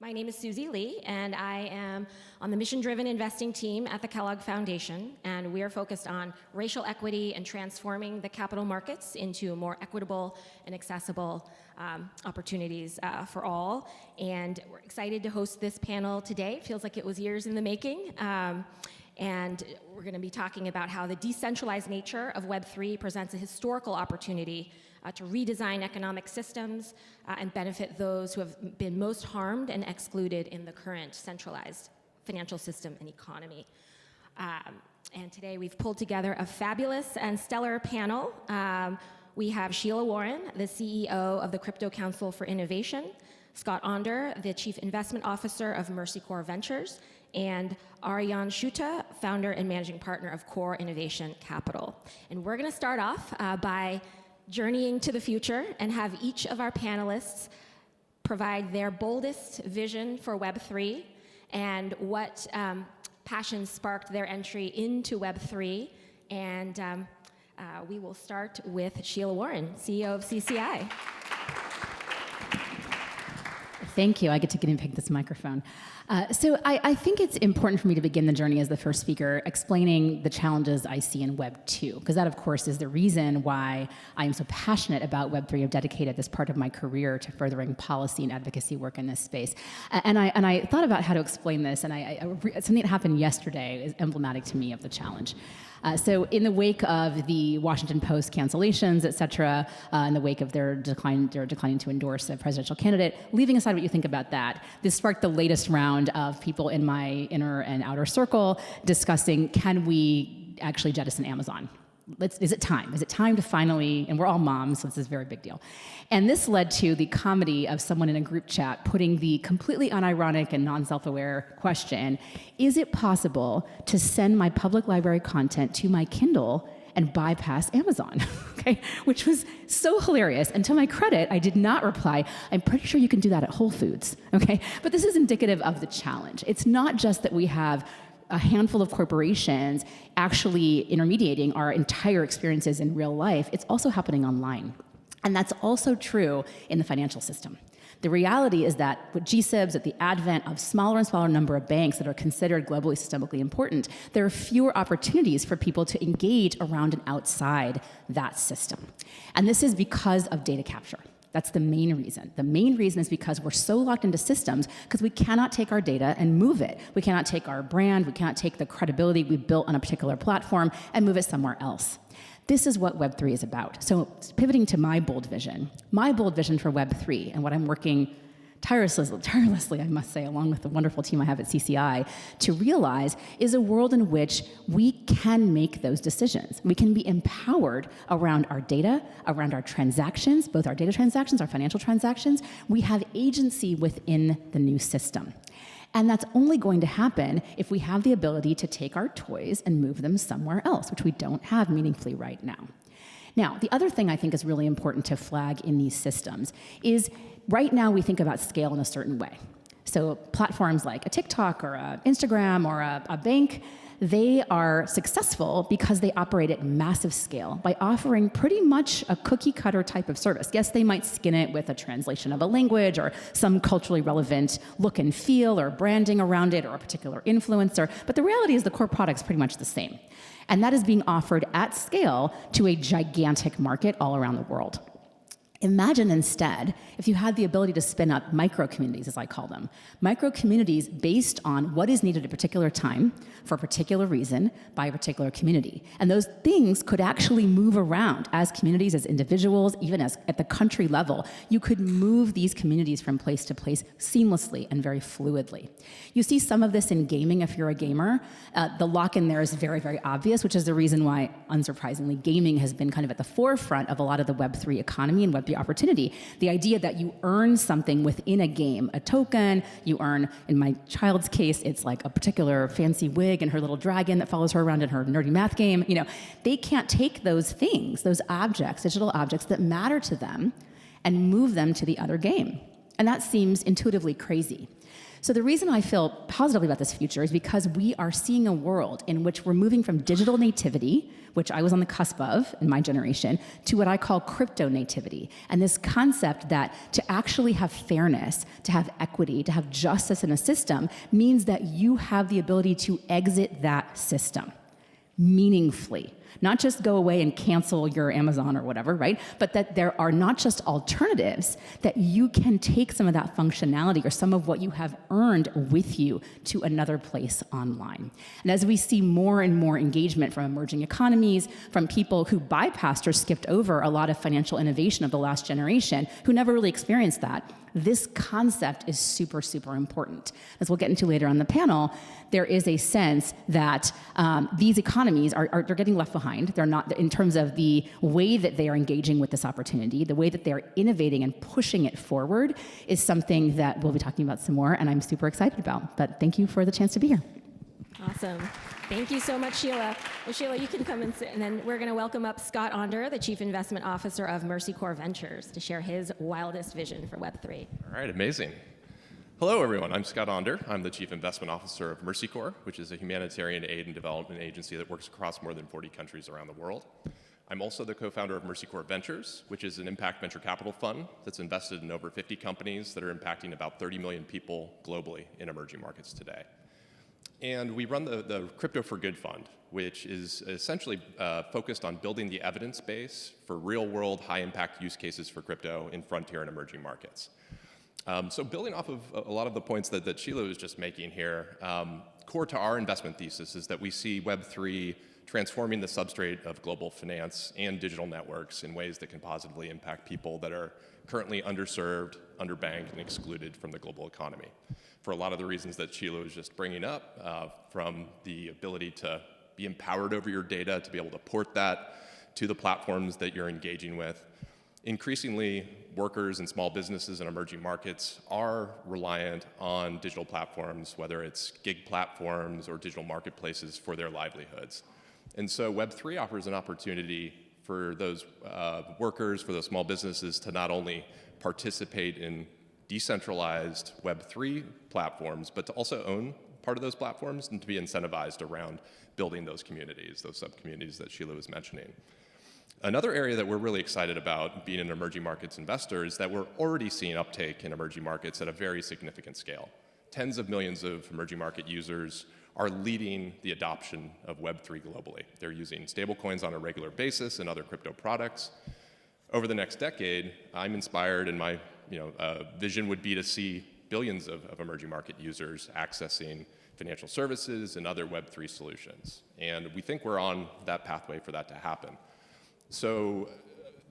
My name is Susie Lee, and I am on the mission-driven investing team at the Kellogg Foundation, and we are focused on racial equity and transforming the capital markets into more equitable and accessible opportunities for all. And we're excited to host this panel today. It feels like it was years in the making. And we're going to be talking about how the decentralized nature of Web3 presents a historical opportunity to redesign economic systems and benefit those who have been most harmed and excluded in the current centralized financial system and economy. And today we've pulled together a fabulous and stellar panel. We have Sheila Warren, the CEO of the Crypto Council for Innovation, Scott Onder, the Chief Investment Officer of Mercy Corps Ventures, and Aryan Shuta, founder and managing partner of Core Innovation Capital. And we're going to start off by journeying to the future and have each of our panelists provide their boldest vision for Web3 and what passion sparked their entry into Web3. And we will start with Sheila Warren, CEO of CCI. Thank you. I get to get and pick this microphone. So I think it's important for me to begin the journey as the first speaker explaining the challenges I see in Web 2, because that, of course, is the reason why I am so passionate about Web 3. I've dedicated this part of my career to furthering policy and advocacy work in this space. And I thought about how to explain this, and something that happened yesterday is emblematic to me of the challenge. So in the wake of the Washington Post cancellations, et cetera, in the wake of their declining to endorse a presidential candidate, leaving aside what you think about that, this sparked the latest round of people in my inner and outer circle discussing, can we actually jettison Amazon? Is it time? Is it time to finally, and we're all moms, so this is a very big deal. And this led to the comedy of someone in a group chat putting the completely unironic and non-self-aware question, is it possible to send my public library content to my Kindle and bypass Amazon? Okay, which was so hilarious. And to my credit, I did not reply, I'm pretty sure you can do that at Whole Foods, okay? But this is indicative of the challenge. It's not just that we have a handful of corporations actually intermediating our entire experiences in real life, it's also happening online. And that's also true in the financial system. The reality is that with GSIBs, at the advent of smaller and smaller number of banks that are considered globally systemically important, there are fewer opportunities for people to engage around and outside that system. And this is because of data capture. That's the main reason. The main reason is because we're so locked into systems because we cannot take our data and move it. We cannot take our brand, we cannot take the credibility we built on a particular platform and move it somewhere else. This is what Web3 is about. So pivoting to my bold vision for Web3 and what I'm working tirelessly, I must say, along with the wonderful team I have at CCI, to realize is a world in which we can make those decisions. We can be empowered around our data, around our transactions, both our data transactions, our financial transactions. We have agency within the new system. And that's only going to happen if we have the ability to take our toys and move them somewhere else, which we don't have meaningfully right now. Now, the other thing I think is really important to flag in these systems is right now we think about scale in a certain way. So platforms like a TikTok or an Instagram or a bank, they are successful because they operate at massive scale by offering pretty much a cookie cutter type of service. Yes, they might skin it with a translation of a language or some culturally relevant look and feel or branding around it or a particular influencer, but the reality is the core product's pretty much the same. And that is being offered at scale to a gigantic market all around the world. Imagine instead if you had the ability to spin up micro-communities, as I call them. Micro-communities based on what is needed at a particular time, for a particular reason, by a particular community. And those things could actually move around as communities, as individuals, even as at the country level. You could move these communities from place to place seamlessly and very fluidly. You see some of this in gaming if you're a gamer. The lock-in there is very, very obvious, which is the reason why, unsurprisingly, gaming has been kind of at the forefront of a lot of the Web3 economy and Web3 opportunity. The idea that you earn something within a game, a token, you earn, in my child's case, it's like a particular fancy wig and her little dragon that follows her around in her nerdy math game. You know, they can't take those things, those objects, digital objects that matter to them and move them to the other game. And that seems intuitively crazy. So the reason I feel positively about this future is because we are seeing a world in which we're moving from digital nativity, which I was on the cusp of in my generation, to what I call crypto nativity. And this concept that to actually have fairness, to have equity, to have justice in a system means that you have the ability to exit that system meaningfully. Not just go away and cancel your Amazon or whatever, right? But that there are not just alternatives, that you can take some of that functionality or some of what you have earned with you to another place online. And as we see more and more engagement from emerging economies, from people who bypassed or skipped over a lot of financial innovation of the last generation, who never really experienced that, this concept is super, super important. As we'll get into later on the panel, there is a sense that these economies are they're getting left behind. They're not, in terms of the way that they are engaging with this opportunity, the way that they're innovating and pushing it forward is something that we'll be talking about some more, and I'm super excited about. But thank you for the chance to be here. Awesome. Thank you so much, Sheila. Well, Sheila, you can come and sit, and then we're going to welcome up Scott Onder, the Chief Investment Officer of Mercy Corps Ventures, to share his wildest vision for Web3. All right, amazing. Hello, everyone. I'm Scott Onder. I'm the Chief Investment Officer of Mercy Corps, which is a humanitarian aid and development agency that works across more than 40 countries around the world. I'm also the co-founder of Mercy Corps Ventures, which is an impact venture capital fund that's invested in over 50 companies that are impacting about 30 million people globally in emerging markets today. And we run the Crypto for Good Fund, which is essentially focused on building the evidence base for real-world, high-impact use cases for crypto in frontier and emerging markets. So building off of a lot of the points that Sheila was just making here, core to our investment thesis is that we see Web3 transforming the substrate of global finance and digital networks in ways that can positively impact people that are currently underserved, underbanked, and excluded from the global economy. For a lot of the reasons that Sheila was just bringing up, from the ability to be empowered over your data, to be able to port that to the platforms that you're engaging with. Increasingly, workers and small businesses in emerging markets are reliant on digital platforms, whether it's gig platforms or digital marketplaces for their livelihoods. And so Web3 offers an opportunity for those workers, for those small businesses to not only participate in decentralized Web3 platforms, but to also own part of those platforms and to be incentivized around building those communities, those sub-communities that Sheila was mentioning. Another area that we're really excited about being an emerging markets investor is that we're already seeing uptake in emerging markets at a very significant scale. Tens of millions of emerging market users are leading the adoption of Web3 globally. They're using stablecoins on a regular basis and other crypto products. Over the next decade, I'm inspired, and my vision would be to see billions of emerging market users accessing financial services and other Web3 solutions. And we think we're on that pathway for that to happen. So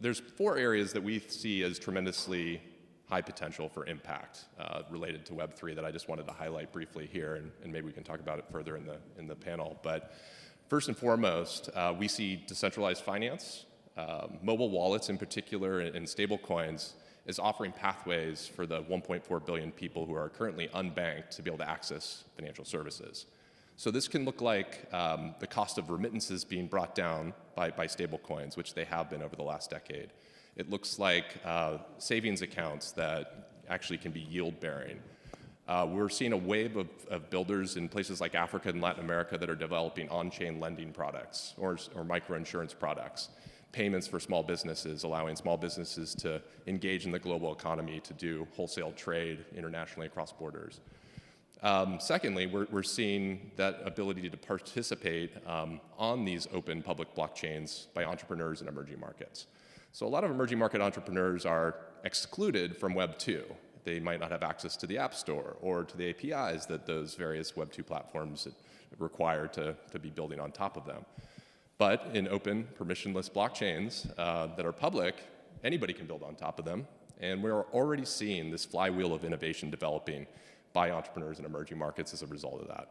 there's 4 areas that we see as tremendously high potential for impact related to Web3 that I just wanted to highlight briefly here, and maybe we can talk about it further in the panel. But first and foremost, we see decentralized finance, mobile wallets in particular, and stable coins is offering pathways for the 1.4 billion people who are currently unbanked to be able to access financial services. So this can look like the cost of remittances being brought down by stable coins, which they have been over the last decade. It looks like savings accounts that actually can be yield-bearing. We're seeing a wave of builders in places like Africa and Latin America that are developing on-chain lending products or microinsurance products, payments for small businesses, allowing small businesses to engage in the global economy to do wholesale trade internationally across borders. Secondly, we're seeing that ability to participate on these open public blockchains by entrepreneurs in emerging markets. So a lot of emerging market entrepreneurs are excluded from Web 2. They might not have access to the App Store or to the APIs that those various Web 2 platforms require to be building on top of them. But in open, permissionless blockchains that are public, anybody can build on top of them. And we're already seeing this flywheel of innovation developing by entrepreneurs in emerging markets as a result of that.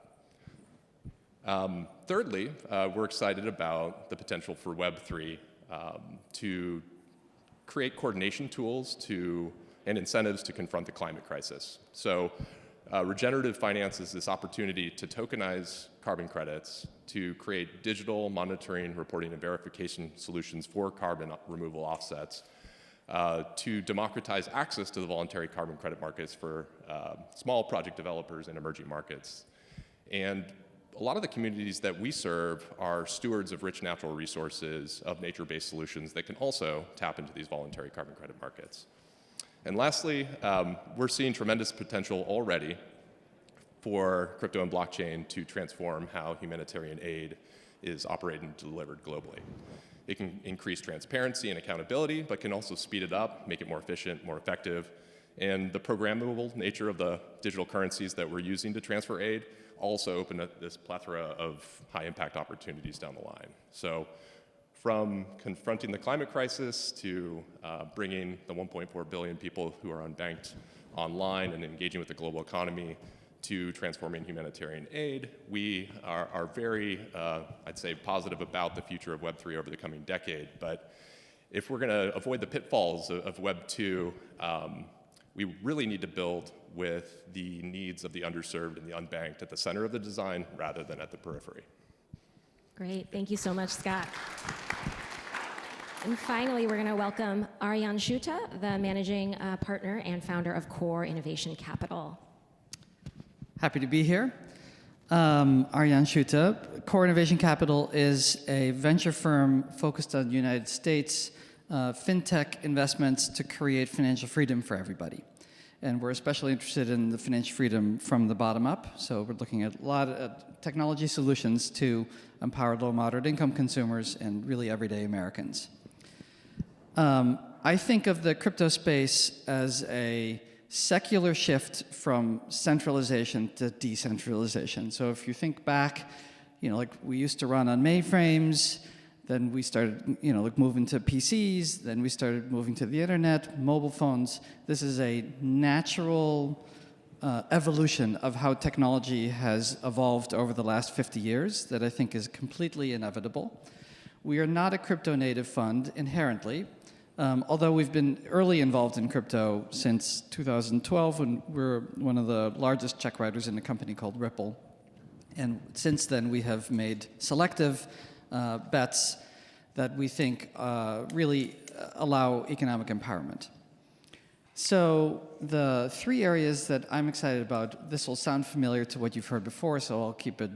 Thirdly, we're excited about the potential for Web3 to create coordination tools and incentives to confront the climate crisis. So regenerative finance is this opportunity to tokenize carbon credits, to create digital monitoring, reporting, and verification solutions for carbon removal offsets, to democratize access to the voluntary carbon credit markets for small project developers in emerging markets. And a lot of the communities that we serve are stewards of rich natural resources, of nature-based solutions that can also tap into these voluntary carbon credit markets. And lastly, we're seeing tremendous potential already for crypto and blockchain to transform how humanitarian aid is operated and delivered globally. It can increase transparency and accountability, but can also speed it up, make it more efficient, more effective. And the programmable nature of the digital currencies that we're using to transfer aid also open up this plethora of high-impact opportunities down the line. So from confronting the climate crisis to bringing the 1.4 billion people who are unbanked online and engaging with the global economy to transforming humanitarian aid, we are very, I'd say, positive about the future of Web3 over the coming decade. But if we're going to avoid the pitfalls of Web2, we really need to build with the needs of the underserved and the unbanked at the center of the design rather than at the periphery. Great. Thank you so much, Scott. And finally, we're going to welcome Aryan Shuta, the managing partner and founder of Core Innovation Capital. Happy to be here. Aryan Shuta. Core Innovation Capital is a venture firm focused on the United States, fintech investments to create financial freedom for everybody. And we're especially interested in the financial freedom from the bottom up. So we're looking at a lot of technology solutions to empower low, moderate income consumers and really everyday Americans. I think of the crypto space as a secular shift from centralization to decentralization. So if you think back, like we used to run on mainframes, then we started, moving to PCs, then we started moving to the internet, mobile phones. This is a natural evolution of how technology has evolved over the last 50 years that I think is completely inevitable. We are not a crypto native fund inherently, although we've been early involved in crypto since 2012 when we're one of the largest check writers in a company called Ripple. And since then, we have made selective bets that we think really allow economic empowerment. So the three areas that I'm excited about, this will sound familiar to what you've heard before, so I'll keep it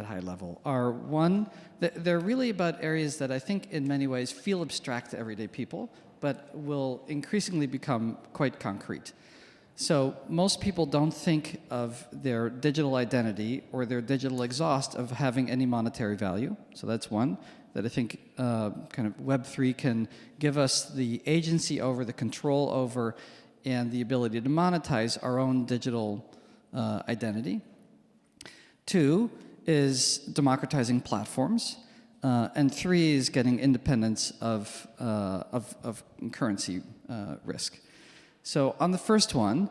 high level, are one, they're really about areas that I think in many ways feel abstract to everyday people, but will increasingly become quite concrete. So most people don't think of their digital identity or their digital exhaust of having any monetary value. So that's one that I think kind of Web3 can give us the agency over, the control over, and the ability to monetize our own digital identity. Two is democratizing platforms. And three is getting independence of currency risk. So on the first one,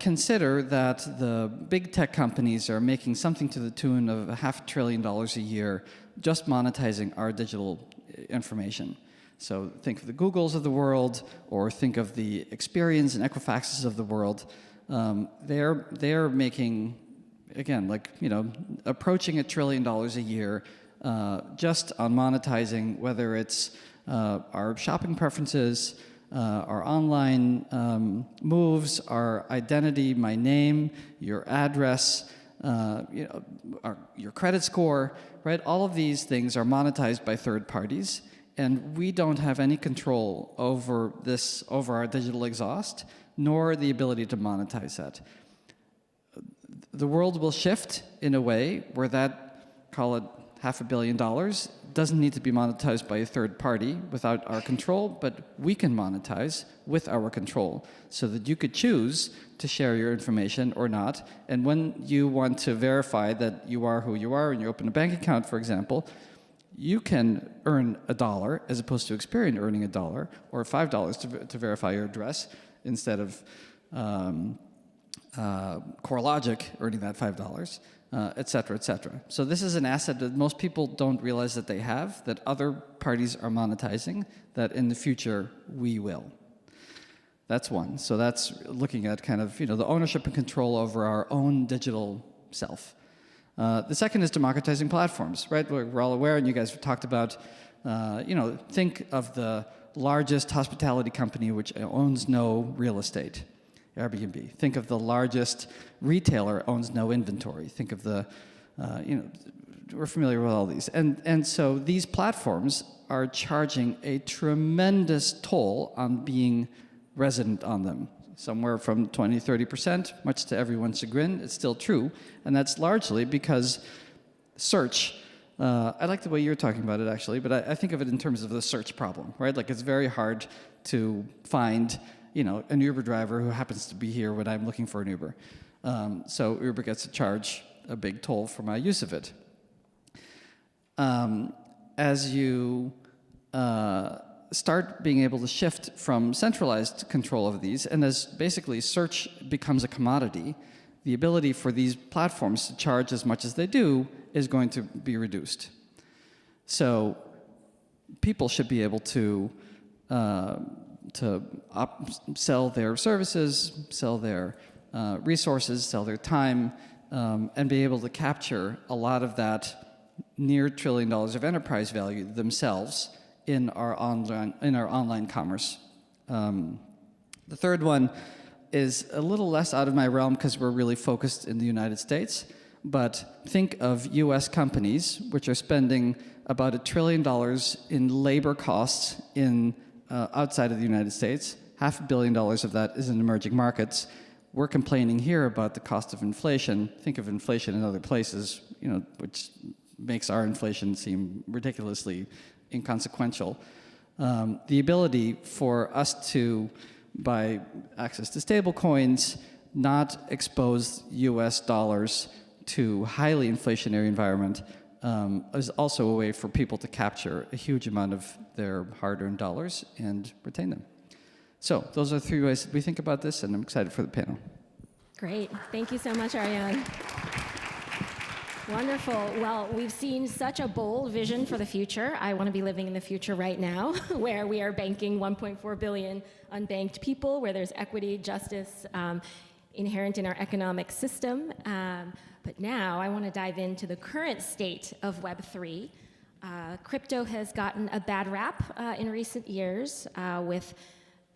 consider that the big tech companies are making something to the tune of $500 billion a year just monetizing our digital information. So think of the Googles of the world, or think of the Experians and Equifaxes of the world. They're making, again, approaching $1 trillion a year just on monetizing, whether it's our shopping preferences, our online moves, our identity, my name, your address, your credit score, right? All of these things are monetized by third parties, and we don't have any control over our digital exhaust, nor the ability to monetize that. The world will shift in a way where that, call it $500 million, doesn't need to be monetized by a third party without our control, but we can monetize with our control so that you could choose to share your information or not. And when you want to verify that you are who you are and you open a bank account, for example, you can earn $1 as opposed to Experian earning $1 or $5 to verify your address instead of CoreLogic earning that $5. Et cetera, et cetera. So this is an asset that most people don't realize that they have, that other parties are monetizing, that in the future we will. That's one. So that's looking at kind of the ownership and control over our own digital self. The second is democratizing platforms, right? We're all aware, and you guys have talked about, think of the largest hospitality company which owns no real estate, Airbnb. Think of the largest retailer owns no inventory. Think of the, we're familiar with all these. And so these platforms are charging a tremendous toll on being resident on them. Somewhere from 20, 30%, much to everyone's chagrin, it's still true. And that's largely because search, I like the way you're talking about it actually, but I think of it in terms of the search problem, right? Like it's very hard to find, an Uber driver who happens to be here when I'm looking for an Uber. So Uber gets to charge a big toll for my use of it. As you start being able to shift from centralized control of these, and as basically search becomes a commodity, the ability for these platforms to charge as much as they do is going to be reduced. So people should be able to sell their services, sell their resources, sell their time, and be able to capture a lot of that near $1 trillion of enterprise value themselves in our online commerce. The third one is a little less out of my realm because we're really focused in the United States, but think of US companies which are spending about $1 trillion in labor costs in outside of the United States. $500 million of that is in emerging markets. We're complaining here about the cost of inflation. Think of inflation in other places, which makes our inflation seem ridiculously inconsequential. The ability for us to, by access to stable coins, not expose US dollars to highly inflationary environment is also a way for people to capture a huge amount of their hard-earned dollars and retain them. So those are 3 ways that we think about this, and I'm excited for the panel. Great. Thank you so much, Ariane. Wonderful. Well, we've seen such a bold vision for the future. I want to be living in the future right now, where we are banking 1.4 billion unbanked people, where there's equity, justice inherent in our economic system. But now I want to dive into the current state of Web3. Crypto has gotten a bad rap in recent years with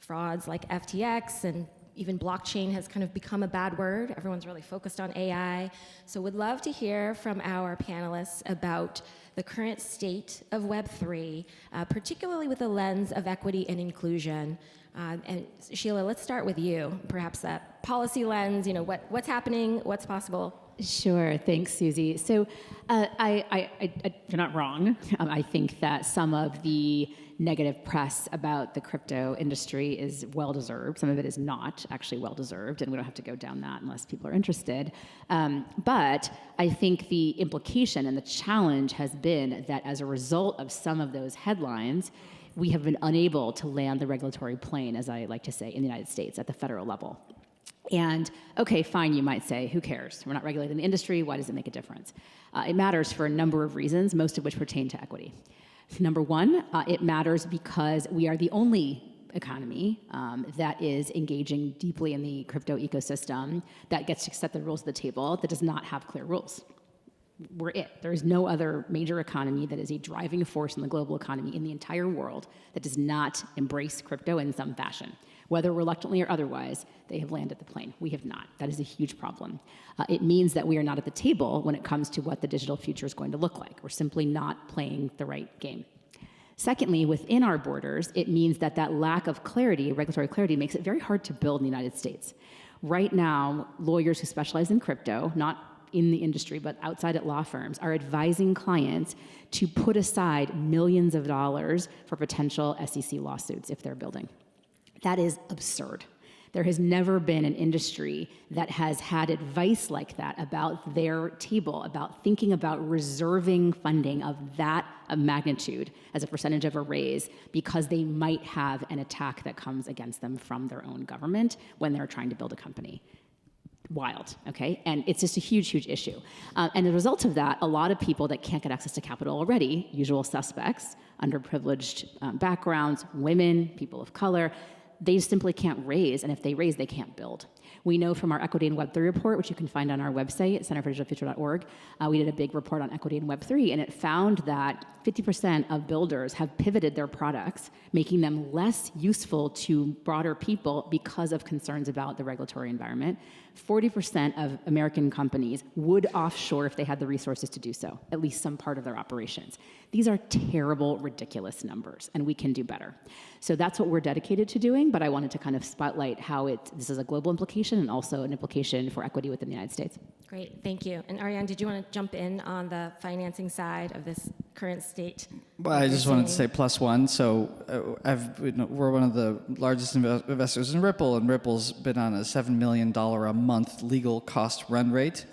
frauds like FTX, and even blockchain has kind of become a bad word. Everyone's really focused on AI. So would love to hear from our panelists about the current state of Web3, particularly with the lens of equity and inclusion. And Sheila, let's start with you. Perhaps that policy lens, what's happening, what's possible? Sure. Thanks, Susie. So you're not wrong. I think that some of the negative press about the crypto industry is well-deserved. Some of it is not actually well-deserved, and we don't have to go down that unless people are interested. But I think the implication and the challenge has been that as a result of some of those headlines, we have been unable to land the regulatory plane, as I like to say, in the United States at the federal level. And okay, fine, you might say, who cares? We're not regulating the industry. Why does it make a difference? It matters for a number of reasons, most of which pertain to equity. Number one, it matters because we are the only economy that is engaging deeply in the crypto ecosystem, that gets to set the rules of the table, that does not have clear rules. We're it. There is no other major economy that is a driving force in the global economy in the entire world that does not embrace crypto in some fashion. Whether reluctantly or otherwise, they have landed the plane. We have not. That is a huge problem. It means that we are not at the table when it comes to what the digital future is going to look like. We're simply not playing the right game. Secondly, within our borders, it means that that lack of clarity, regulatory clarity, makes it very hard to build in the United States. Right now, lawyers who specialize in crypto, not in the industry, but outside at law firms, are advising clients to put aside millions of dollars for potential SEC lawsuits if they're building. That is absurd. There has never been an industry that has had advice like that about their table, about thinking about reserving funding of that magnitude as a percentage of a raise because they might have an attack that comes against them from their own government when they're trying to build a company. Wild, okay? And it's just a huge, huge issue. And as a result of that, a lot of people that can't get access to capital already, usual suspects, underprivileged backgrounds, women, people of color, they simply can't raise, and if they raise, they can't build. We know from our Equity in Web3 report, which you can find on our website, centerfordigitalfuture.org, we did a big report on equity in Web3, and it found that 50% of builders have pivoted their products, making them less useful to broader people because of concerns about the regulatory environment. 40% of American companies would offshore if they had the resources to do so, at least some part of their operations. These are terrible, ridiculous numbers, and we can do better. So that's what we're dedicated to doing, but I wanted to kind of spotlight how this is a global implication and also an implication for equity within the United States. Great, thank you. And Ariane, did you want to jump in on the financing side of this current state? Well, I just wanted to say +1. So we're one of the largest investors in Ripple, and Ripple's been on a $7 million a month legal cost run rate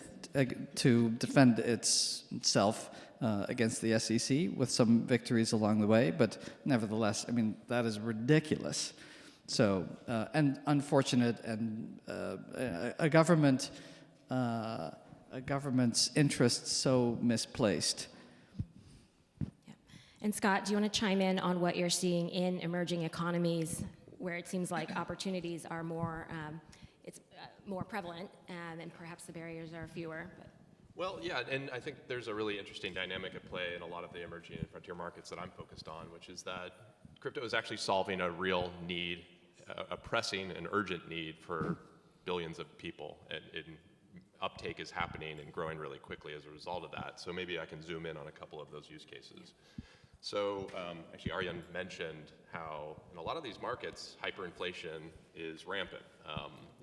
to defend itself against the SEC, with some victories along the way. But nevertheless, I mean, that is ridiculous. So, and unfortunate, and a government's interests so misplaced. And Scott, do you want to chime in on what you're seeing in emerging economies where it seems like opportunities are more, more prevalent and perhaps the barriers are fewer? But. Well, yeah, and I think there's a really interesting dynamic at play in a lot of the emerging and frontier markets that I'm focused on, which is that crypto is actually solving a real need, a pressing and urgent need for billions of people, and uptake is happening and growing really quickly as a result of that. So maybe I can zoom in on a couple of those use cases. So actually, Ariane mentioned how in a lot of these markets, hyperinflation is rampant.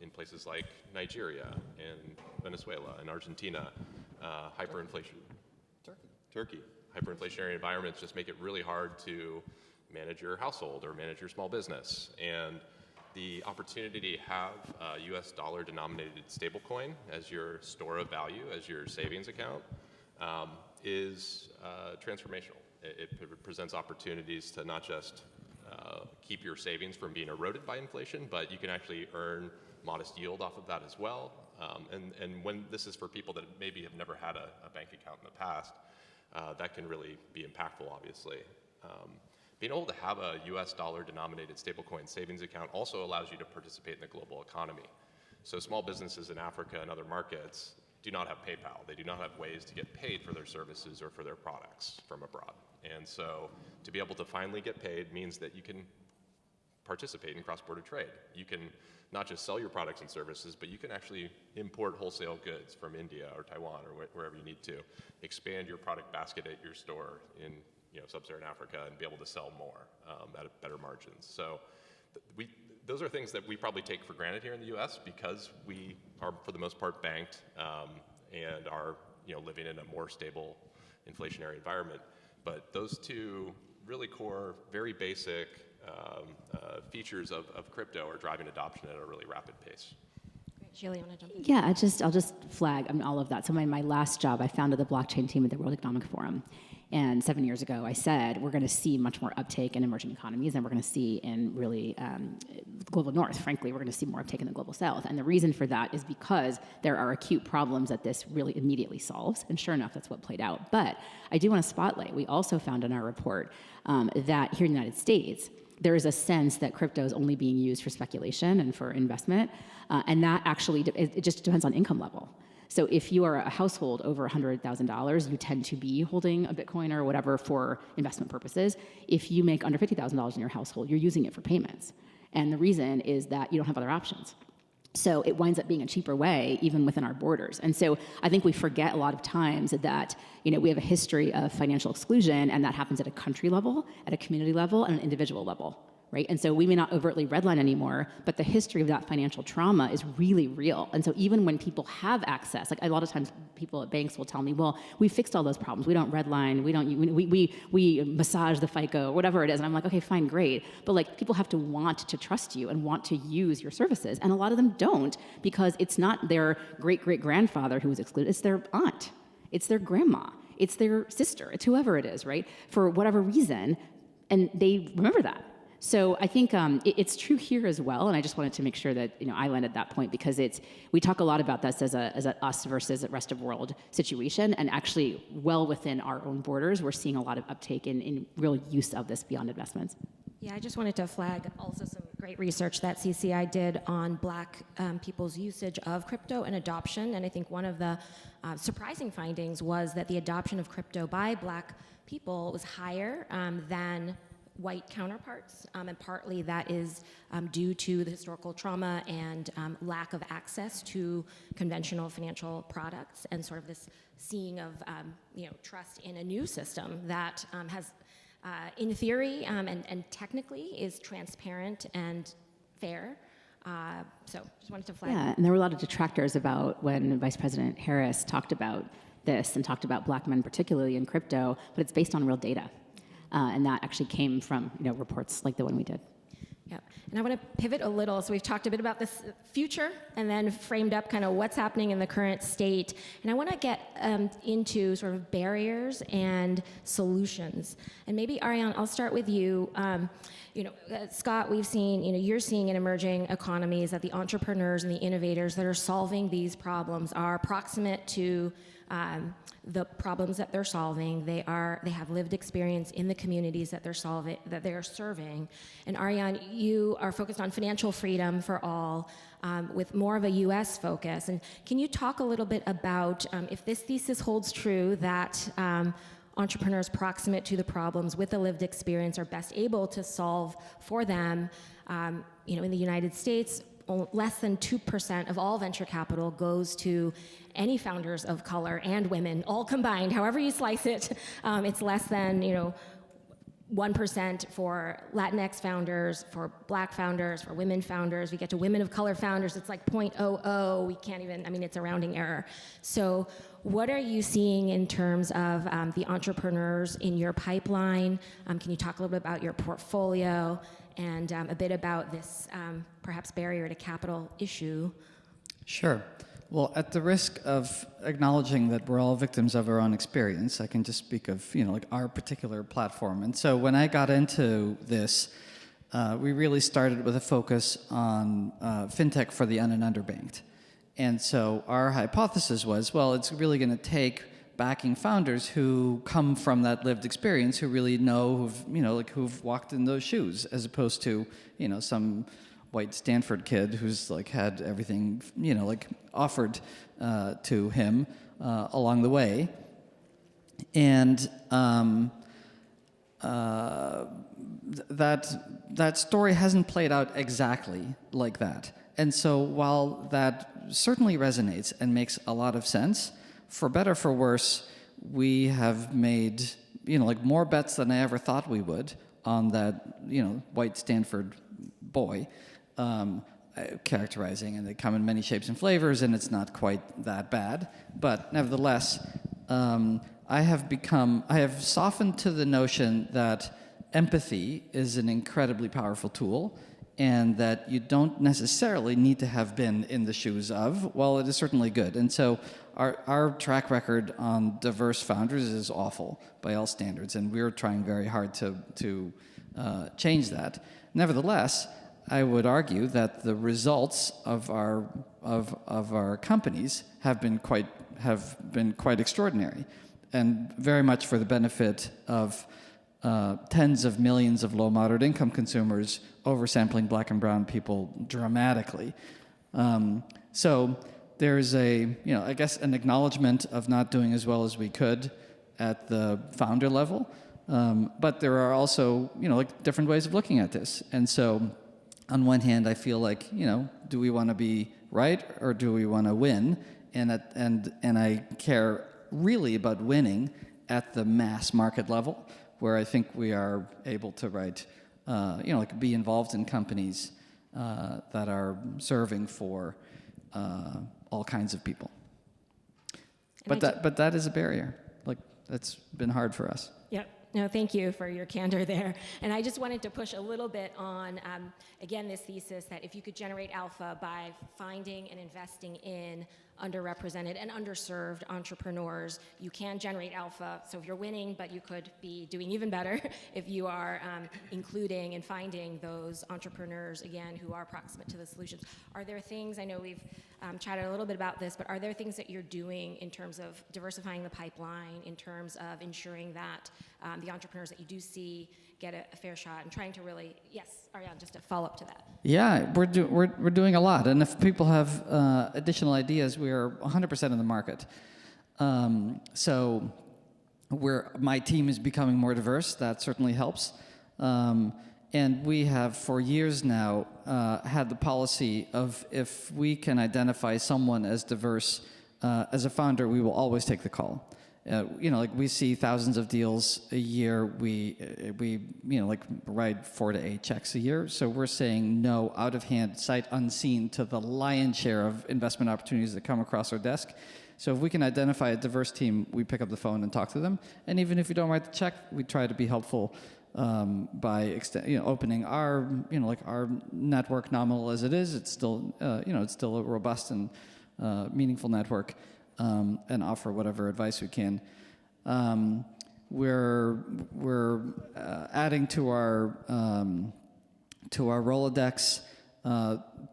In places like Nigeria and Venezuela and Argentina, hyperinflation. Turkey. Hyperinflationary environments just make it really hard to manage your household or manage your small business. And the opportunity to have a US dollar denominated stablecoin as your store of value, as your savings account, is transformational. It presents opportunities to not just keep your savings from being eroded by inflation, but you can actually earn modest yield off of that as well. And when this is for people that maybe have never had a bank account in the past, that can really be impactful, obviously. Being able to have a US dollar denominated stablecoin savings account also allows you to participate in the global economy. So small businesses in Africa and other markets do not have PayPal. They do not have ways to get paid for their services or for their products from abroad. And so to be able to finally get paid means that you can participate in cross-border trade. You can not just sell your products and services, but you can actually import wholesale goods from India or Taiwan or wherever you need to, expand your product basket at your store in sub-Saharan Africa and be able to sell more at better margins. So those are things that we probably take for granted here in the US because we are, for the most part, banked and are living in a more stable inflationary environment. But those two really core, very basic features of crypto are driving adoption at a really rapid pace. Great. Sheila, you want to jump in? Yeah, I'll just flag all of that. So my last job, I founded the blockchain team at the World Economic Forum. And 7 years ago, I said, we're going to see much more uptake in emerging economies than we're going to see in really the global north. Frankly, we're going to see more uptake in the global south. And the reason for that is because there are acute problems that this really immediately solves. And sure enough, that's what played out. But I do want to spotlight, we also found in our report that here in the United States, there is a sense that crypto is only being used for speculation and for investment. And that actually, it just depends on income level. So if you are a household over $100,000, you tend to be holding a Bitcoin or whatever for investment purposes. If you make under $50,000 in your household, you're using it for payments. And the reason is that you don't have other options. So it winds up being a cheaper way, even within our borders. And so I think we forget a lot of times that we have a history of financial exclusion, and that happens at a country level, at a community level, and an individual level. Right? And so we may not overtly redline anymore, but the history of that financial trauma is really real. And so even when people have access, like a lot of times people at banks will tell me, well, we fixed all those problems. We don't redline, we massage the FICO, whatever it is. And I'm like, okay, fine, great. But like people have to want to trust you and want to use your services. And a lot of them don't because it's not their great-great-grandfather who was excluded, it's their aunt, it's their grandma, it's their sister, it's whoever it is, right? For whatever reason, and they remember that. So I think it's true here as well, and I just wanted to make sure that I landed that point because we talk a lot about this as a us versus a rest of world situation, and actually well within our own borders, we're seeing a lot of uptake in real use of this beyond investments. Yeah, I just wanted to flag also some great research that CCI did on Black people's usage of crypto and adoption. And I think one of the surprising findings was that the adoption of crypto by Black people was higher than white counterparts. And partly that is due to the historical trauma and lack of access to conventional financial products and sort of this seeing of trust in a new system that has in theory and technically is transparent and fair. So just wanted to flag. Yeah, and there were a lot of detractors about when Vice President Harris talked about this and talked about Black men particularly in crypto, but it's based on real data. And that actually came from reports like the one we did. Yeah, and I want to pivot a little. So we've talked a bit about this future and then framed up kind of what's happening in the current state. And I want to get into sort of barriers and solutions. And maybe, Ariane, I'll start with you. Scott, we've seen, you're seeing in emerging economies that the entrepreneurs and the innovators that are solving these problems are proximate to the problems that they're solving. They have lived experience in the communities that they are serving. And Ariane, you are focused on financial freedom for all, with more of a U.S. focus. And can you talk a little bit about if this thesis holds true that entrepreneurs proximate to the problems with a lived experience are best able to solve for them? In the United States, less than 2% of all venture capital goes to any founders of color and women, all combined. However you slice it, it's less than 1% for Latinx founders, for Black founders, for women founders. We get to women of color founders, it's like 0.00. We can't even, it's a rounding error. So what are you seeing in terms of the entrepreneurs in your pipeline? Can you talk a little bit about your portfolio and a bit about this perhaps barrier to capital issue? Sure. Well, at the risk of acknowledging that we're all victims of our own experience, I can just speak of, our particular platform. And so when I got into this, we really started with a focus on fintech for the un- and underbanked. And so our hypothesis was, well, it's really going to take backing founders who come from that lived experience, who really know, who've walked in those shoes, as opposed to, some white Stanford kid who's had everything, offered to him along the way. And that story hasn't played out exactly like that. And so while that certainly resonates and makes a lot of sense, for better or for worse, we have made, more bets than I ever thought we would on that, white Stanford boy, characterizing, and they come in many shapes and flavors, and it's not quite that bad. But nevertheless, I have softened to the notion that empathy is an incredibly powerful tool, and that you don't necessarily need to have been in the shoes of. Well, it is certainly good. And so our track record on diverse founders is awful by all standards, and we're trying very hard to change that. Nevertheless, I would argue that the results of our companies have been quite extraordinary, and very much for the benefit of tens of millions of low moderate income consumers, oversampling Black and brown people dramatically. So there's I guess an acknowledgement of not doing as well as we could at the founder level, but there are also different ways of looking at this. And so on one hand, I feel like, do we want to be right or do we want to win? And I care really about winning at the mass market level, where I think we are able to be involved in companies that are serving for all kinds of people. But that is a barrier. That's been hard for us. Yep. No, thank you for your candor there. And I just wanted to push a little bit on, again, this thesis that if you could generate alpha by finding and investing in underrepresented and underserved entrepreneurs, you can generate alpha. So if you're winning, but you could be doing even better if you are including and finding those entrepreneurs, again, who are proximate to the solutions. Are there things, I know we've chatted a little bit about this, but are there things that you're doing in terms of diversifying the pipeline, in terms of ensuring that the entrepreneurs that you do see get a fair shot, and trying to really, yes, Ariane, just a follow-up to that. Yeah, we're doing a lot, and if people have additional ideas, we are 100% in the market. So my team is becoming more diverse. That certainly helps. And we have, for years now, had the policy of if we can identify someone as diverse as a founder, we will always take the call. Like we see thousands of deals a year. We write 4 to 8 checks a year. So we're saying no, out of hand, sight unseen, to the lion's share of investment opportunities that come across our desk. So if we can identify a diverse team, we pick up the phone and talk to them. And even if we don't write the check, we try to be helpful by opening our our network, nominal as it is. It's still it's still a robust and meaningful network, and offer whatever advice we can. We're adding to our Rolodex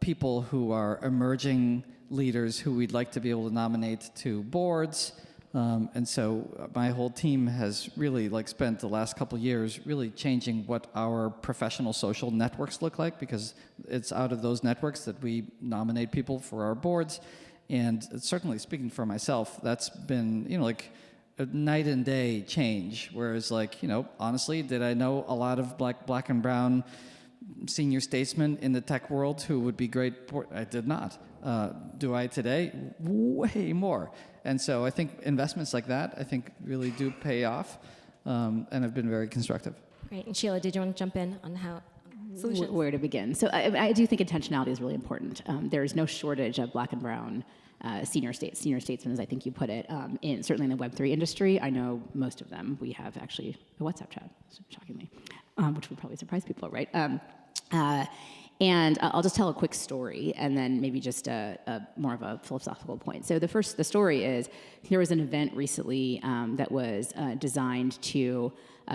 people who are emerging leaders who we'd like to be able to nominate to boards. And so my whole team has really spent the last couple of years really changing what our professional social networks look like, because it's out of those networks that we nominate people for our boards. And certainly, speaking for myself, that's been a night and day change. Whereas honestly, did I know a lot of black and brown senior statesmen in the tech world who would be great? I did not. Do I today? Way more. And so I think investments like that, really do pay off, and have been very constructive. Great. And Sheila, did you want to jump in on how solutions? Where to begin? So I do think intentionality is really important. There is no shortage of black and brown senior statesmen, as I think you put it, certainly in the Web3 industry. I know most of them. We have actually a WhatsApp chat, shockingly, which would probably surprise people, right? And I'll just tell a quick story, and then maybe just a more of a philosophical point. So the story is, there was an event recently that was designed to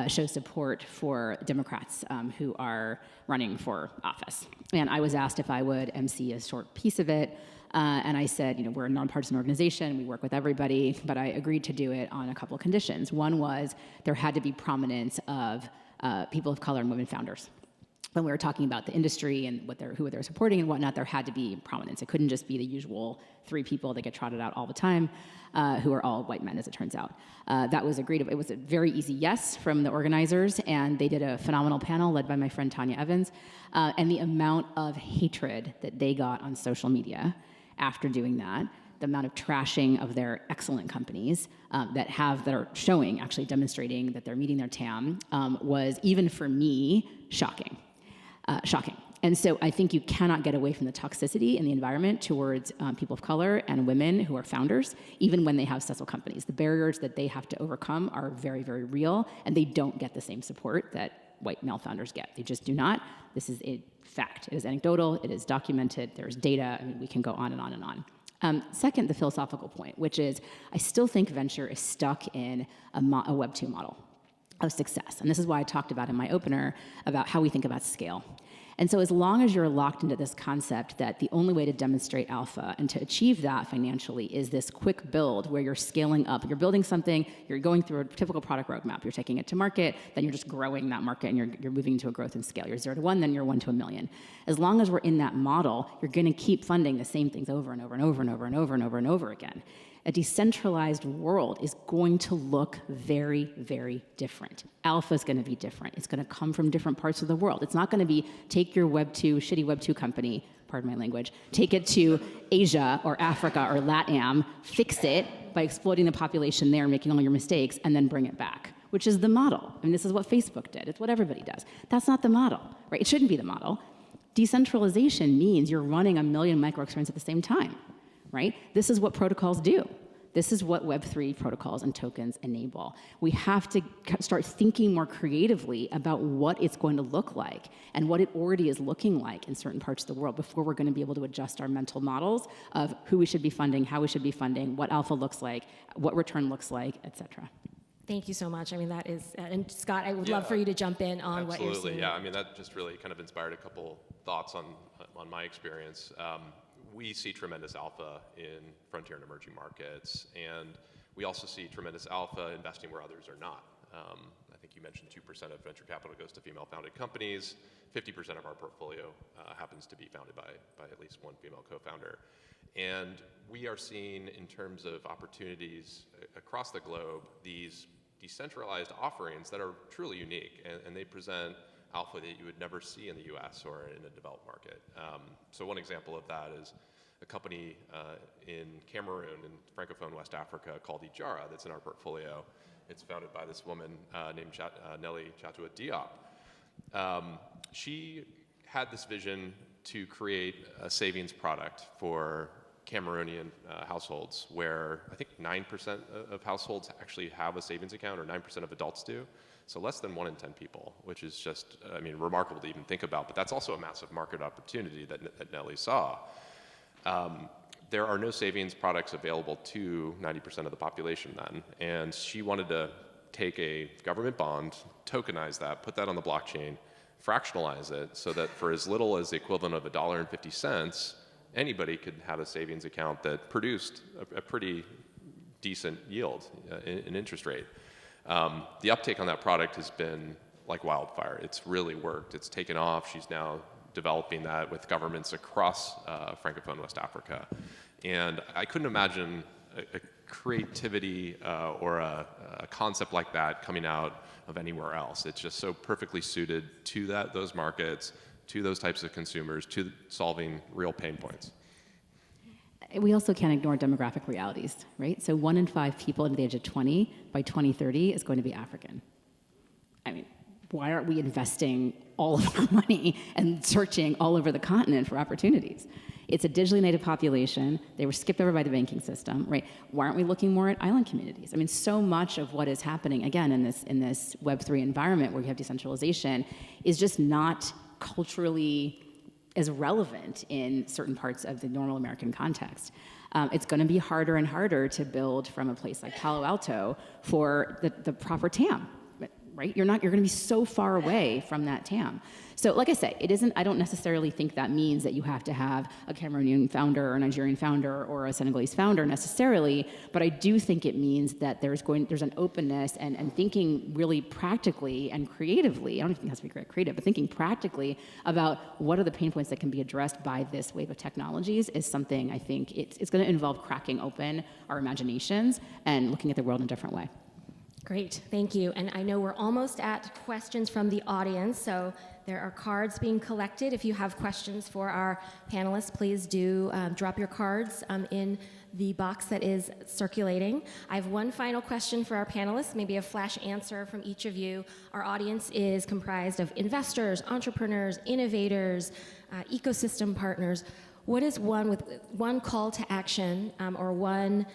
show support for Democrats who are running for office. And I was asked if I would MC a short piece of it, and I said, we're a nonpartisan organization, we work with everybody, but I agreed to do it on a couple of conditions. One was there had to be prominence of people of color and women founders. When we were talking about the industry and who they're supporting and whatnot, there had to be prominence. It couldn't just be the usual 3 people that get trotted out all the time, who are all white men, as it turns out. That was agreed. It was a very easy yes from the organizers, and they did a phenomenal panel led by my friend Tanya Evans. And the amount of hatred that they got on social media after doing that, the amount of trashing of their excellent companies that are showing, actually demonstrating that they're meeting their TAM, was, even for me, shocking. And so I think you cannot get away from the toxicity in the environment towards people of color and women who are founders, even when they have successful companies. The barriers that they have to overcome are very, very real, and they don't get the same support that white male founders get. They just do not. This is a fact. It is anecdotal. It is documented. There's data. I mean, we can go on and on and on. Second, the philosophical point, which is I still think venture is stuck in a Web 2 model of success. And this is why I talked about in my opener about how we think about scale. And so as long as you're locked into this concept that the only way to demonstrate alpha and to achieve that financially is this quick build where you're scaling up, you're building something, you're going through a typical product roadmap, you're taking it to market, then you're just growing that market and you're moving to a growth and scale. You're 0 to 1, then you're 1 to 1 million. As long as we're in that model, you're going to keep funding the same things over and over and over and over and over and over and over again. A decentralized world is going to look very, very different. Alpha is going to be different. It's going to come from different parts of the world. It's not going to be take your shitty Web 2 company, pardon my language, take it to Asia or Africa or LATAM, fix it by exploiting the population there, making all your mistakes, and then bring it back, which is the model. I mean, this is what Facebook did. It's what everybody does. That's not the model, right? It shouldn't be the model. Decentralization means you're running 1 million microexperiments at the same time. Right? This is what protocols do. This is what Web3 protocols and tokens enable. We have to start thinking more creatively about what it's going to look like and what it already is looking like in certain parts of the world before we're going to be able to adjust our mental models of who we should be funding, how we should be funding, what alpha looks like, what return looks like, et cetera. Thank you so much. I mean, that is, and Scott, I would love for you to jump in on what you're seeing. Absolutely, yeah. I mean, that just really kind of inspired a couple thoughts on my experience. We see tremendous alpha in frontier and emerging markets, and we also see tremendous alpha investing where others are not. I think you mentioned 2% of venture capital goes to female-founded companies. 50% of our portfolio happens to be founded by at least one female co-founder. And we are seeing, in terms of opportunities across the globe, these decentralized offerings that are truly unique, and they present alpha that you would never see in the US or in a developed market. So one example of that is a company in Cameroon, in Francophone West Africa, called Ijara, that's in our portfolio. It's founded by this woman named Nelly Chatua Diop. She had this vision to create a savings product for Cameroonian households, where I think 9% of households actually have a savings account, or 9% of adults do. So less than 1 in 10 people, which is just, I mean, remarkable to even think about. But that's also a massive market opportunity that Nelly saw. There are no savings products available to 90% of the population then, and she wanted to take a government bond, tokenize that, put that on the blockchain, fractionalize it so that for as little as the equivalent of $1.50, anybody could have a savings account that produced a pretty decent yield in interest rate. The uptake on that product has been like wildfire. It's really worked. It's taken off. She's now developing that with governments across Francophone West Africa. And I couldn't imagine a creativity or a concept like that coming out of anywhere else. It's just so perfectly suited to those markets, to those types of consumers, to solving real pain points. We also can't ignore demographic realities, right? So 1 in 5 people under the age of 20 by 2030 is going to be African. I mean, why aren't we investing all of our money and searching all over the continent for opportunities? It's a digitally native population. They were skipped over by the banking system, right? Why aren't we looking more at island communities? I mean, so much of what is happening, again, in this Web3 environment where you have decentralization is just not culturally as relevant in certain parts of the normal American context. It's going to be harder and harder to build from a place like Palo Alto for the proper TAM, right? You're going to be so far away from that TAM. So like I say, I don't necessarily think that means that you have to have a Cameroonian founder or a Nigerian founder or a Senegalese founder necessarily, but I do think it means that there's an openness and thinking really practically and creatively. I don't even think it has to be creative, but thinking practically about what are the pain points that can be addressed by this wave of technologies is something I think it's going to involve cracking open our imaginations and looking at the world in a different way. Great, thank you. And I know we're almost at questions from the audience, so there are cards being collected. If you have questions for our panelists, please do drop your cards in the box that is circulating. I have one final question for our panelists, maybe a flash answer from each of you. Our audience is comprised of investors, entrepreneurs, innovators, ecosystem partners. What is one call to action or one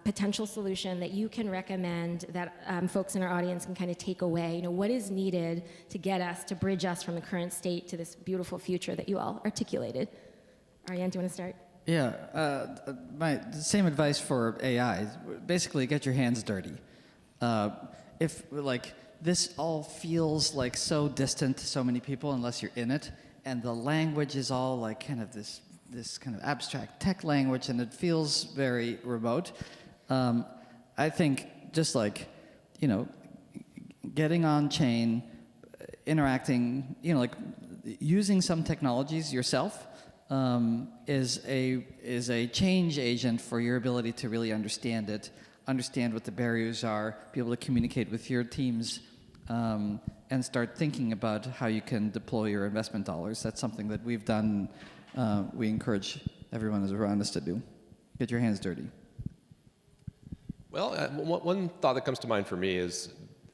potential solution that you can recommend that folks in our audience can kind of take away? What is needed to get us, to bridge us from the current state to this beautiful future that you all articulated? Ariane, do you want to start? Yeah, the same advice for AI. Basically, get your hands dirty. If this all feels like so distant to so many people unless you're in it, and the language is all like kind of this kind of abstract tech language, and it feels very remote. I think just getting on chain, interacting, using some technologies yourself is a change agent for your ability to really understand it, understand what the barriers are, be able to communicate with your teams, and start thinking about how you can deploy your investment dollars. That's something that we've done. We encourage everyone who's around us to do. Get your hands dirty. Well, one thought that comes to mind for me is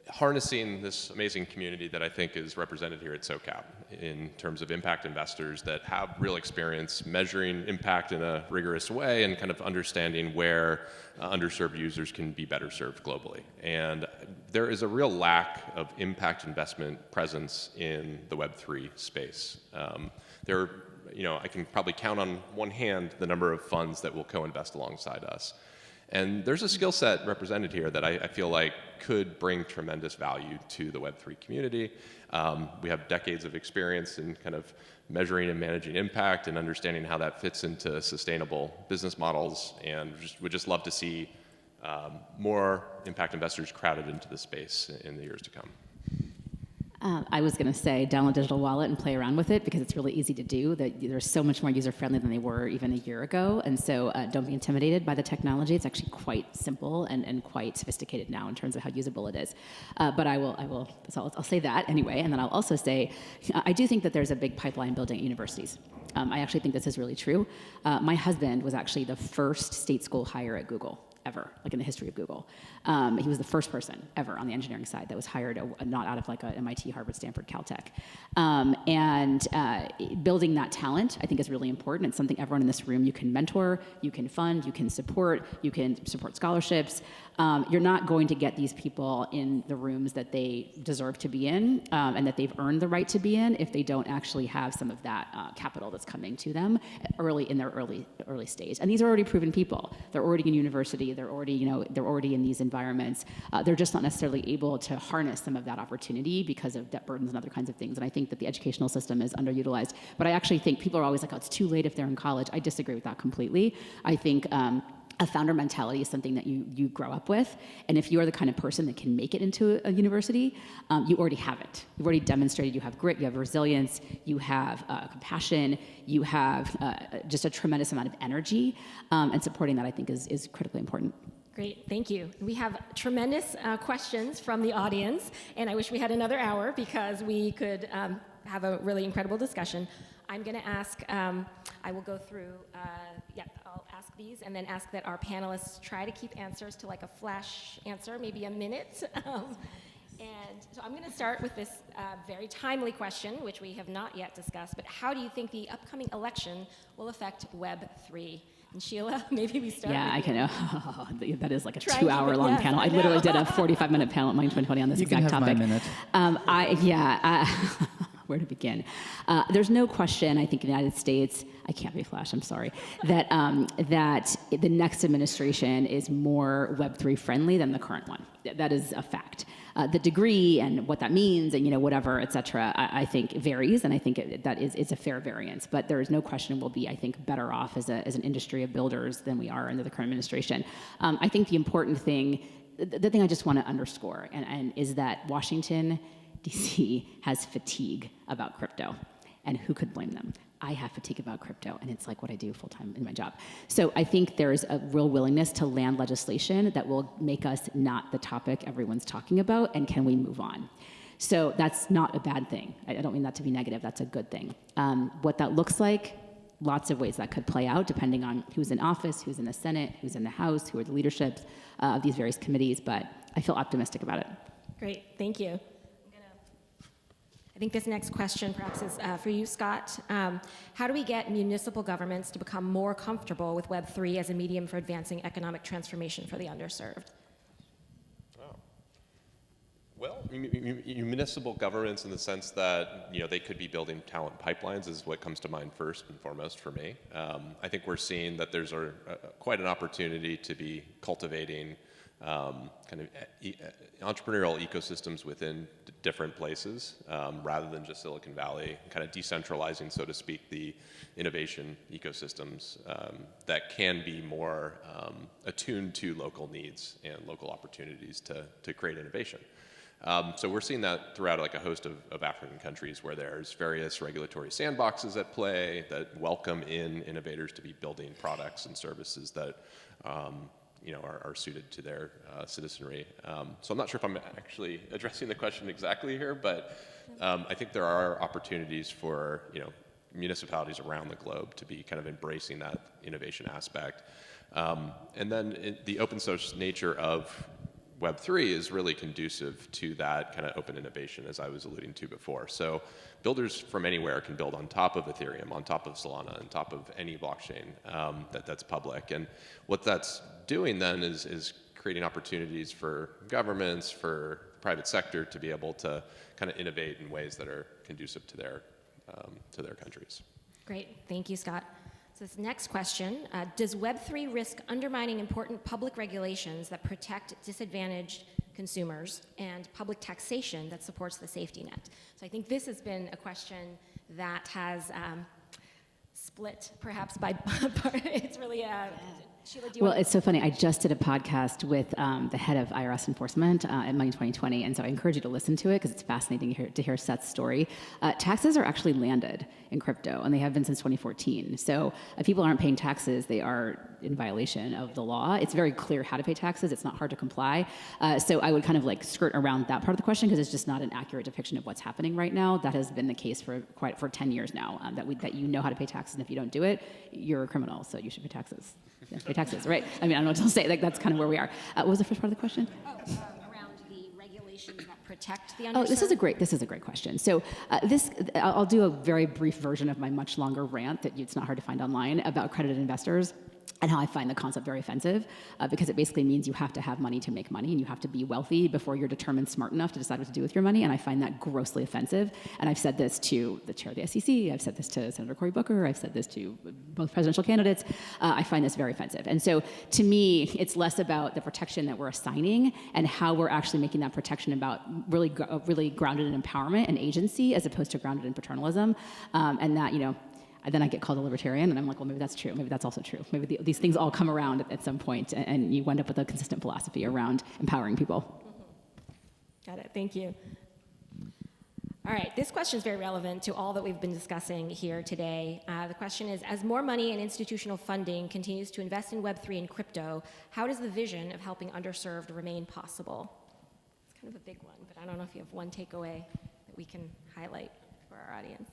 harnessing this amazing community that I think is represented here at SOCAP in terms of impact investors that have real experience measuring impact in a rigorous way and kind of understanding where underserved users can be better served globally. And there is a real lack of impact investment presence in the Web3 space. I can probably count on one hand the number of funds that will co-invest alongside us. And there's a skill set represented here that I feel like could bring tremendous value to the Web3 community. We have decades of experience in kind of measuring and managing impact and understanding how that fits into sustainable business models, and would just love to see more impact investors crowded into the space in the years to come. I was going to say download digital wallet and play around with it because it's really easy to do. They're so much more user-friendly than they were even a year ago. And so don't be intimidated by the technology. It's actually quite simple and quite sophisticated now in terms of how usable it is. But I'll say that anyway. And then I'll also say, I do think that there's a big pipeline building at universities. I actually think this is really true. My husband was actually the first state school hire at Google ever, like in the history of Google. He was the first person ever on the engineering side that was hired, not out of like a MIT, Harvard, Stanford, Caltech. Building that talent, I think, is really important. It's something everyone in this room, you can mentor, you can fund, you can support scholarships. You're not going to get these people in the rooms that they deserve to be in and that they've earned the right to be in if they don't actually have some of that capital that's coming to them in their early stage. And these are already proven people. They're already in university. They're already in these environments. They're just not necessarily able to harness some of that opportunity because of debt burdens and other kinds of things. And I think that the educational system is underutilized. But I actually think people are always like, oh, it's too late if they're in college. I disagree with that completely. I think a founder mentality is something that you grow up with. And if you are the kind of person that can make it into a university, you already have it. You've already demonstrated you have grit, you have resilience, you have compassion, you have just a tremendous amount of energy. And supporting that, I think, is critically important. Great, thank you. We have tremendous questions from the audience, and I wish we had another hour because we could have a really incredible discussion. I'm going to ask, I will go through, I'll ask these and then ask that our panelists try to keep answers to like a flash answer, maybe a minute. And so I'm going to start with this very timely question, which we have not yet discussed, but how do you think the upcoming election will affect Web3? And Sheila, maybe we start. Yeah, I can. That is like a Trying to 2-hour-long yes, panel. I I know. literally did a 45-minute panel at Mind 2020 on this You can exact have topic. my minute. Where to begin? There's no question, I think, in the United States, I can't be Flash, I'm sorry, that the next administration is more Web3 friendly than the current one. That is a fact. The degree and what that means and, whatever, et cetera, I think varies, and I think it's a fair variance. But there is no question we'll be, I think, better off as an industry of builders than we are under the current administration. I think the important thing, the thing I just want to underscore, and is that Washington, DC has fatigue about crypto, and who could blame them? I have fatigue about crypto, and it's like what I do full-time in my job. So I think there's a real willingness to land legislation that will make us not the topic everyone's talking about, and can we move on? So that's not a bad thing. I don't mean that to be negative. That's a good thing. What that looks like, lots of ways that could play out, depending on who's in office, who's in the Senate, who's in the House, who are the leaderships of these various committees, but I feel optimistic about it. Great, thank you. I think this next question perhaps is for you, Scott. How do we get municipal governments to become more comfortable with Web3 as a medium for advancing economic transformation for the underserved? Oh. Well, municipal governments in the sense that they could be building talent pipelines is what comes to mind first and foremost for me. I think we're seeing that there's quite an opportunity to be cultivating kind of entrepreneurial ecosystems within different places rather than just Silicon Valley, kind of decentralizing, so to speak, the innovation ecosystems that can be more attuned to local needs and local opportunities to create innovation. So we're seeing that throughout like a host of African countries where there's various regulatory sandboxes at play that welcome in innovators to be building products and services that are suited to their citizenry. So I'm not sure if I'm actually addressing the question exactly here, but I think there are opportunities for municipalities around the globe to be kind of embracing that innovation aspect. And then the open source nature of Web3 is really conducive to that kind of open innovation, as I was alluding to before. So builders from anywhere can build on top of Ethereum, on top of Solana, on top of any blockchain that's public. And what that's doing then is creating opportunities for governments, for the private sector to be able to kind of innovate in ways that are conducive to their countries. Great, thank you, Scott. So this next question, does Web3 risk undermining important public regulations that protect disadvantaged consumers and public taxation that supports the safety net? So I think this has been a question that has split perhaps by, it's really Sheila, do you Well, want it's so funny. I just did a podcast with the head of IRS enforcement at Money 2020, and so I encourage you to listen to it because it's fascinating to hear Seth's story. Taxes are actually landed in crypto, and they have been since 2014. So if people aren't paying taxes, they are in violation of the law. It's very clear how to pay taxes. It's not hard to comply. So I would kind of like skirt around that part of the question because it's just not an accurate depiction of what's happening right now. That has been the case for 10 years now, that you know how to pay taxes, and if you don't do it, you're a criminal, so you should pay taxes. Yeah, pay taxes, right? I mean, I don't know what to say. Like, that's kind of where we are. What was the first part of the question? around the regulations that protect the underserved? Oh, this is a great question. So I'll do a very brief version of my much longer rant that it's not hard to find online about accredited investors and how I find the concept very offensive because it basically means you have to have money to make money and you have to be wealthy before you're determined smart enough to decide what to do with your money, and I find that grossly offensive. And I've said this to the chair of the SEC, I've said this to Senator Cory Booker, I've said this to both presidential candidates. I find this very offensive. And so to me, it's less about the protection that we're assigning and how we're actually making that protection about really grounded in empowerment and agency as opposed to grounded in paternalism. And that, then I get called a libertarian, and I'm like, well, maybe that's true. Maybe that's also true. Maybe these things all come around at some point, and you end up with a consistent philosophy around empowering people. Mm-hmm. Got it. Thank you. All right. This question is very relevant to all that we've been discussing here today. The question is, as more money and institutional funding continues to invest in Web3 and crypto, how does the vision of helping underserved remain possible? It's kind of a big one, but I don't know if you have one takeaway that we can highlight for our audience.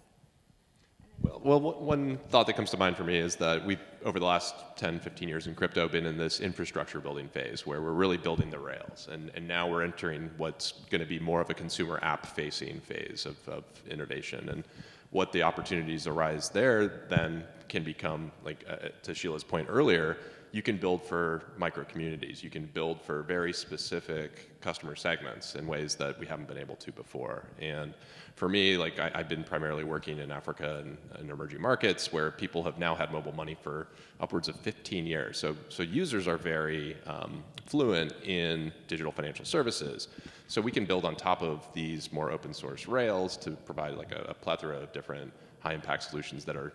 Well, one thought that comes to mind for me is that we've, over the last 10, 15 years in crypto, been in this infrastructure building phase where we're really building the rails. And now we're entering what's going to be more of a consumer app-facing phase of innovation. And what the opportunities arise there then can become, like to Sheila's point earlier, you can build for micro communities. You can build for very specific customer segments in ways that we haven't been able to before. And for me, like I've been primarily working in Africa and emerging markets where people have now had mobile money for upwards of 15 years. So users are very fluent in digital financial services. So we can build on top of these more open source rails to provide like a plethora of different high impact solutions that are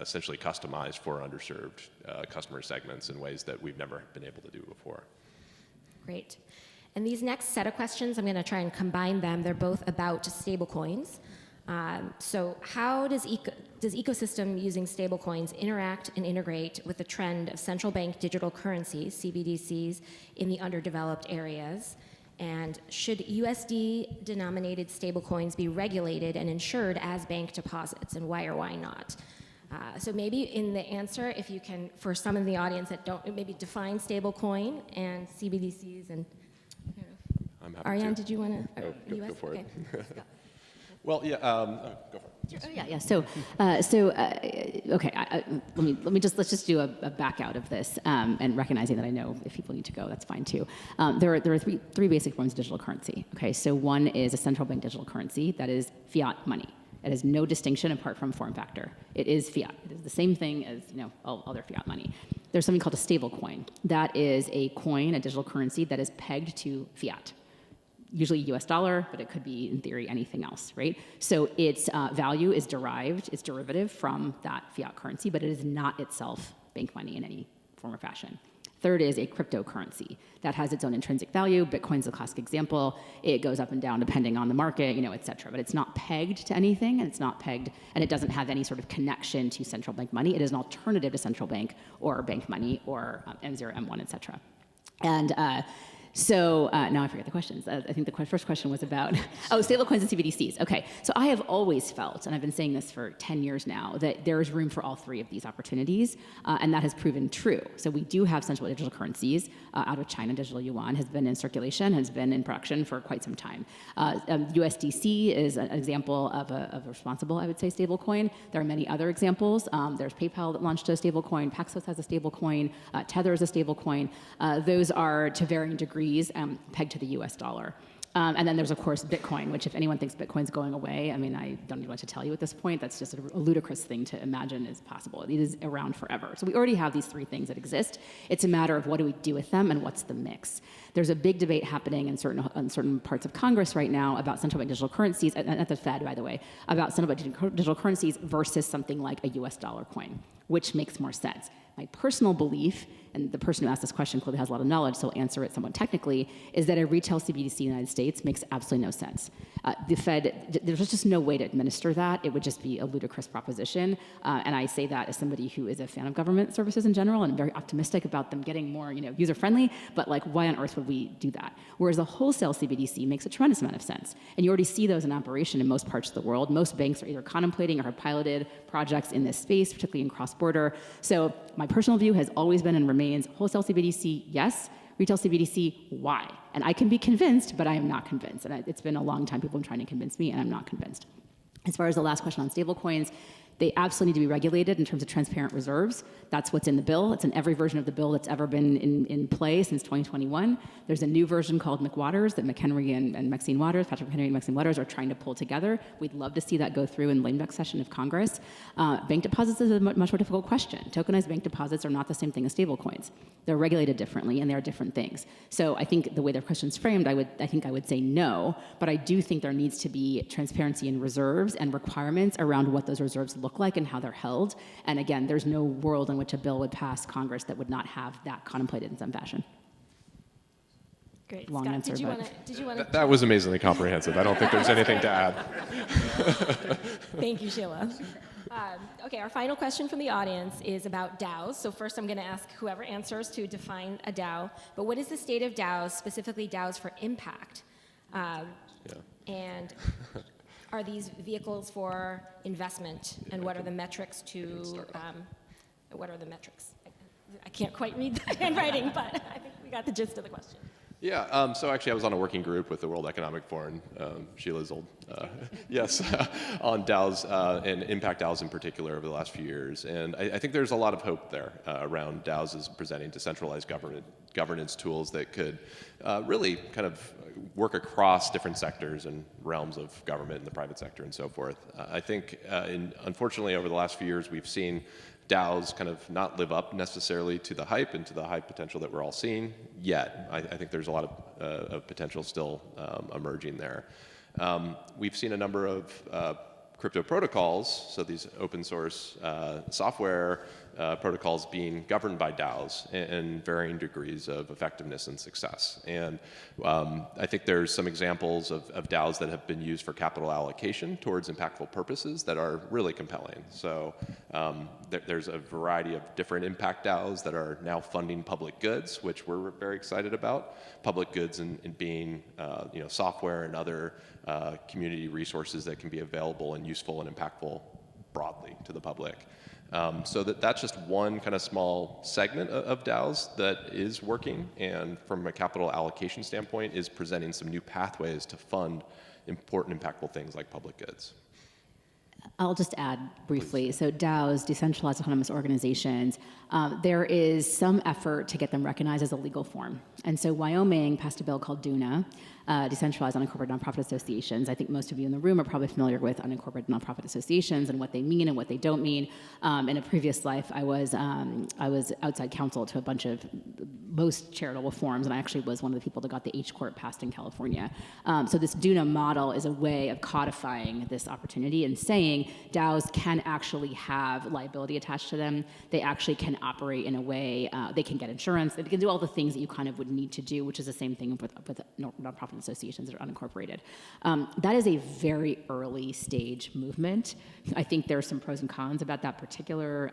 essentially customized for underserved customer segments in ways that we've never been able to do before. Great. And these next set of questions, I'm going to try and combine them. They're both about stablecoins. So how does ecosystem using stablecoins interact and integrate with the trend of central bank digital currencies, CBDCs, in the underdeveloped areas? And should USD-denominated stablecoins be regulated and insured as bank deposits, and why or why not? So maybe in the answer, if you can, for some in the audience that don't, maybe define stablecoin and CBDCs and. I'm happy Ariane, to. did you want to? Go for it. Okay. Well, yeah. Go for it. Oh yeah. So okay. Let's just do a back out of this, and recognizing that I know if people need to go, that's fine too. There are three basic forms of digital currency. Okay, so one is a central bank digital currency that is fiat money. It has no distinction apart from form factor. It is fiat. It is the same thing as all other fiat money. There's something called a stable coin. That is a coin, a digital currency that is pegged to fiat. Usually US dollar, but it could be, in theory, anything else, right? So its value is its derivative from that fiat currency, but it is not itself bank money in any form or fashion. Third is a cryptocurrency that has its own intrinsic value. Bitcoin's a classic example. It goes up and down depending on the market, et cetera. But it's not pegged to anything, and it doesn't have any sort of connection to central bank money. It is an alternative to central bank or bank money or M0, M1, et cetera. And so now I forget the questions. I think the first question was about, stablecoins and CBDCs. Okay, so I have always felt, and I've been saying this for 10 years now, that there is room for all three of these opportunities, and that has proven true. So we do have central digital currencies out of China. Digital yuan has been in circulation, has been in production for quite some time. USDC is an example of a responsible, I would say, stablecoin. There are many other examples. There's PayPal that launched a stablecoin. Paxos has a stablecoin. Tether is a stablecoin. Those are, to varying degrees, pegged to the US dollar. And then there's, of course, Bitcoin, which if anyone thinks Bitcoin's going away, I mean, I don't even know what to tell you at this point. That's just a ludicrous thing to imagine is possible. It is around forever. So we already have these three things that exist. It's a matter of what do we do with them and what's the mix. There's a big debate happening in certain parts of Congress right now about central bank digital currencies, at the Fed, by the way, about central bank digital currencies versus something like a US dollar coin, which makes more sense. My personal belief and the person who asked this question clearly has a lot of knowledge, so I'll answer it somewhat technically, is that a retail CBDC in the United States makes absolutely no sense. The Fed, there's just no way to administer that. It would just be a ludicrous proposition. And I say that as somebody who is a fan of government services in general, and I'm very optimistic about them getting more, user-friendly, but like, why on earth would we do that? Whereas a wholesale CBDC makes a tremendous amount of sense. And you already see those in operation in most parts of the world. Most banks are either contemplating or have piloted projects in this space, particularly in cross-border. So my personal view has always been and remains wholesale CBDC, yes. Retail CBDC, why? And I can be convinced, but I am not convinced. And it's been a long time people have been trying to convince me, and I'm not convinced. As far as the last question on stablecoins, they absolutely need to be regulated in terms of transparent reserves. That's what's in the bill. It's in every version of the bill that's ever been in play since 2021. There's a new version called McWaters that McHenry and Maxine Waters, Patrick McHenry and Maxine Waters are trying to pull together. We'd love to see that go through in the lame duck session of Congress. Bank deposits is a much more difficult question. Tokenized bank deposits are not the same thing as stablecoins. They're regulated differently, and they are different things. So I think the way their question's framed, I think I would say no, but I do think there needs to be transparency in reserves and requirements around what those reserves look like and how they're held. And again, there's no world in which a bill would pass Congress that would not have that contemplated in some fashion. Great. Long Scott, answer, did you but- want to? That was amazingly comprehensive. I don't think there's anything to add. Thank you, Sheila. Okay, our final question from the audience is about DAOs. So first I'm going to ask whoever answers to define a DAO. But what is the state of DAOs, specifically DAOs for impact? And are these vehicles for investment? And what are the metrics to, what are the metrics? I can't quite read the handwriting, but I think we got the gist of the question. Yeah, so actually I was on a working group with the World Economic Forum, Sheila's old, yes, on DAOs and impact DAOs in particular over the last few years. And I think there's a lot of hope there around DAOs as presenting decentralized governance tools that could really kind of work across different sectors and realms of government and the private sector and so forth. I think, unfortunately, over the last few years, we've seen DAOs kind of not live up necessarily to the hype and to the high potential that we're all seeing yet. I think there's a lot of potential still emerging there. We've seen a number of crypto protocols, so these open source software protocols being governed by DAOs in varying degrees of effectiveness and success. And I think there's some examples of DAOs that have been used for capital allocation towards impactful purposes that are really compelling. So there's a variety of different impact DAOs that are now funding public goods, which we're very excited about. Public goods in being software and other community resources that can be available and useful and impactful broadly to the public. So that's just one kind of small segment of DAOs that is working, and from a capital allocation standpoint is presenting some new pathways to fund important, impactful things like public goods. I'll just add briefly. So DAOs, decentralized autonomous organizations, there is some effort to get them recognized as a legal form. And so Wyoming passed a bill called DUNA, Decentralized Unincorporated Nonprofit Associations. I think most of you in the room are probably familiar with unincorporated nonprofit associations and what they mean and what they don't mean. In a previous life, I was outside counsel to a bunch of most charitable forums, and I actually was one of the people that got the H Corp passed in California. So this DUNA model is a way of codifying this opportunity and saying DAOs can actually have liability attached to them. They actually can operate in a way, they can get insurance, they can do all the things that you kind of would need to do, which is the same thing with nonprofit associations that are unincorporated. That is a very early stage movement. I think there are some pros and cons about that particular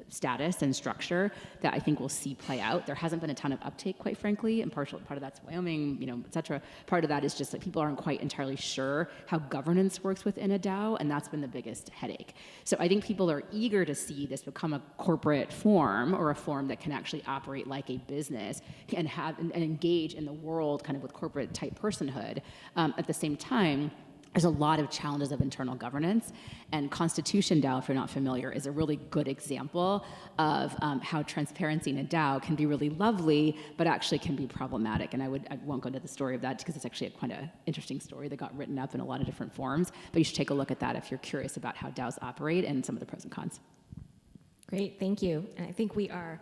status and structure that I think we'll see play out. There hasn't been a ton of uptake, quite frankly, and part of that's Wyoming, et cetera. Part of that is just that people aren't quite entirely sure how governance works within a DAO, and that's been the biggest headache. So I think people are eager to see this become a corporate form or a form that can actually operate like a business and engage in the world kind of with corporate type personhood. At the same time, there's a lot of challenges of internal governance, and Constitution DAO, if you're not familiar, is a really good example of how transparency in a DAO can be really lovely, but actually can be problematic. And I won't go into the story of that because it's actually quite an interesting story that got written up in a lot of different forms, but you should take a look at that if you're curious about how DAOs operate and some of the pros and cons. Great, thank you. And I think we are,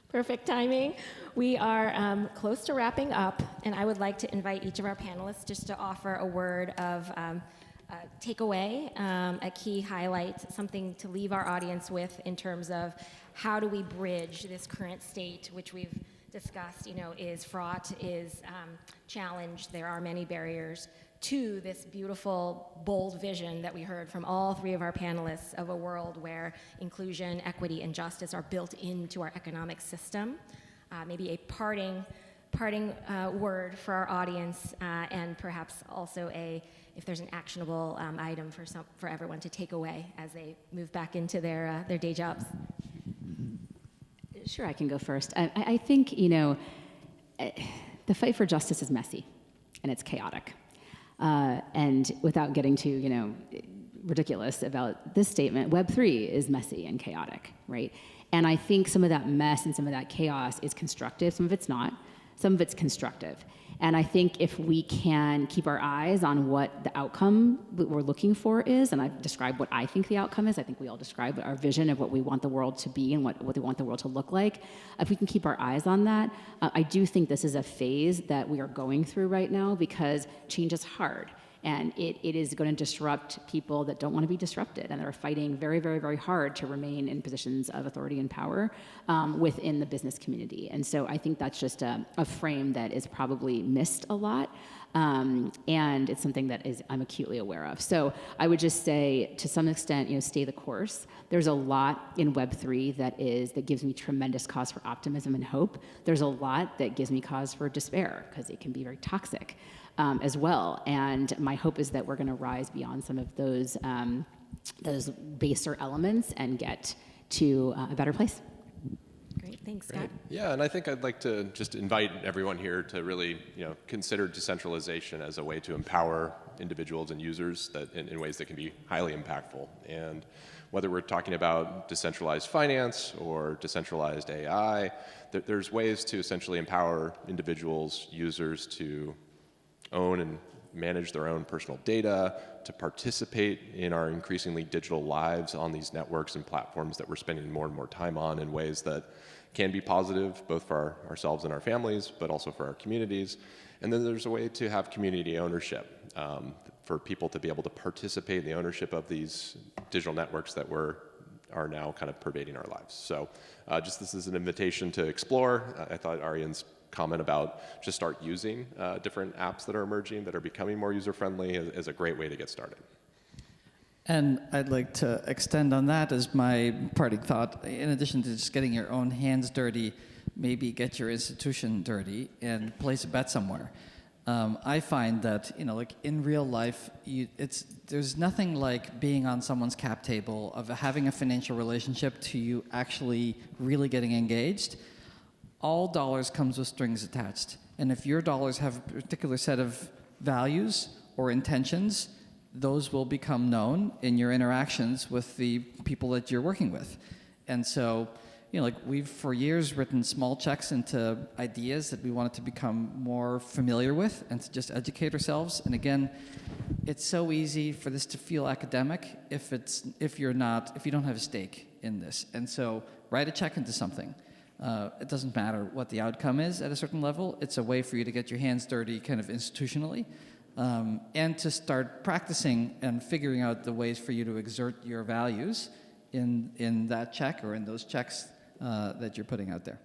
perfect timing. We are close to wrapping up, and I would like to invite each of our panelists just to offer a word of takeaway, a key highlight, something to leave our audience with in terms of how do we bridge this current state, which we've discussed, is fraught, is challenged. There are many barriers to this beautiful, bold vision that we heard from all three of our panelists of a world where inclusion, equity, and justice are built into our economic system. Maybe a parting word for our audience, and perhaps also if there's an actionable item for everyone to take away as they move back into their day jobs. Sure, I can go first. I think, the fight for justice is messy and it's chaotic. And without getting too, ridiculous about this statement, Web3 is messy and chaotic, right? And I think some of that mess and some of that chaos is constructive. Some of it's not. Some of it's constructive. And I think if we can keep our eyes on what the outcome that we're looking for is, and I've described what I think the outcome is, I think we all describe our vision of what we want the world to be and what we want the world to look like. If we can keep our eyes on that, I do think this is a phase that we are going through right now because change is hard. And it is going to disrupt people that don't want to be disrupted, and they're fighting very, very, very hard to remain in positions of authority and power within the business community. And so I think that's just a frame that is probably missed a lot, and it's something that I'm acutely aware of. So I would just say, to some extent, stay the course. There's a lot in Web3 that gives me tremendous cause for optimism and hope. There's a lot that gives me cause for despair because it can be very toxic. As well, and my hope is that we're going to rise beyond some of those baser elements and get to a better place. Great, thanks, Scott. Great. Yeah, and I think I'd like to just invite everyone here to really, consider decentralization as a way to empower individuals and users in ways that can be highly impactful. And whether we're talking about decentralized finance or decentralized AI, there's ways to essentially empower individuals, users to own and manage their own personal data, to participate in our increasingly digital lives on these networks and platforms that we're spending more and more time on in ways that can be positive, both for ourselves and our families, but also for our communities. And then there's a way to have community ownership, for people to be able to participate in the ownership of these digital networks that are now kind of pervading our lives. So just this is an invitation to explore. I thought Arian's comment about just start using different apps that are emerging, that are becoming more user-friendly is a great way to get started. And I'd like to extend on that as my parting thought. In addition to just getting your own hands dirty, maybe get your institution dirty and place a bet somewhere. I find that, like in real life, there's nothing like being on someone's cap table, of having a financial relationship to you actually really getting engaged. All dollars comes with strings attached. And if your dollars have a particular set of values or intentions, those will become known in your interactions with the people that you're working with. And so, we've for years written small checks into ideas that we wanted to become more familiar with and to just educate ourselves. And again, it's so easy for this to feel academic if you don't have a stake in this. And so write a check into something. It doesn't matter what the outcome is at a certain level. It's a way for you to get your hands dirty kind of institutionally, and to start practicing and figuring out the ways for you to exert your values in that check or in those checks that you're putting out there.